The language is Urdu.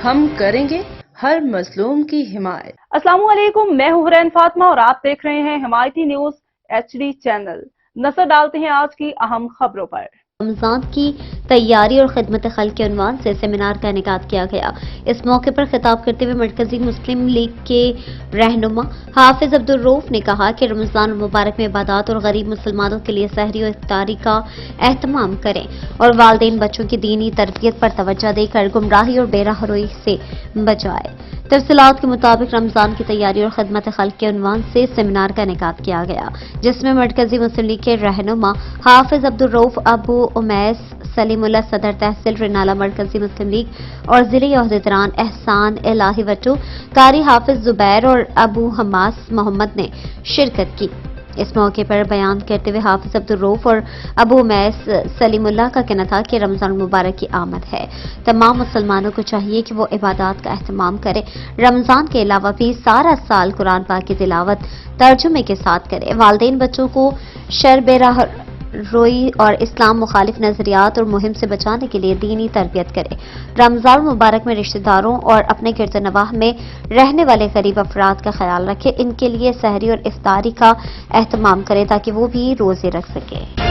ہم کریں گے ہر مظلوم کی حمایت۔ السلام علیکم، میں ہوں حرین فاطمہ اور آپ دیکھ رہے ہیں حمایتی نیوز HD چینل۔ نظر ڈالتے ہیں آج کی اہم خبروں پر۔ رمضان کی تیاری اور خدمت خلق کے عنوان سے سیمینار کا انعقاد کیا گیا۔ اس موقع پر خطاب کرتے ہوئے مرکزی مسلم لیگ کے رہنما حافظ عبدالرؤف نے کہا کہ رمضان المبارک میں عبادات اور غریب مسلمانوں کے لیے سحری اور افطاری کا اہتمام کریں اور والدین بچوں کی دینی تربیت پر توجہ دے کر گمراہی اور بے راہروی سے بچائے۔ تفصیلات کے مطابق رمضان کی تیاری اور خدمت خلق کے عنوان سے سیمینار کا انعقاد کیا گیا، جس میں مرکزی مسلم لیگ کے رہنما حافظ عبدالرؤف، ابو امیس سلیم اللہ صدر تحصیل رنالہ مرکزی مسلم لیگ اور ضلعی عہدیداران احسان الہی وٹو، قاری حافظ زبیر اور ابو حماس محمد نے شرکت کی۔ اس موقع پر بیان کرتے ہوئے حافظ عبدالرؤف اور ابو امیس سلیم اللہ کا کہنا تھا کہ رمضان المبارک کی آمد ہے، تمام مسلمانوں کو چاہیے کہ وہ عبادات کا اہتمام کرے، رمضان کے علاوہ بھی سارا سال قرآن پاک کی تلاوت ترجمے کے ساتھ کرے، والدین بچوں کو شر بے راہروی اور اسلام مخالف نظریات اور مہم سے بچانے کے لیے دینی تربیت کرے، رمضان المبارک میں رشتہ داروں اور اپنے گرد و نواح میں رہنے والے غریب افراد کا خیال رکھے، ان کے لیے سحری اور افطاری کا اہتمام کرے تاکہ وہ بھی روزے رکھ سکے۔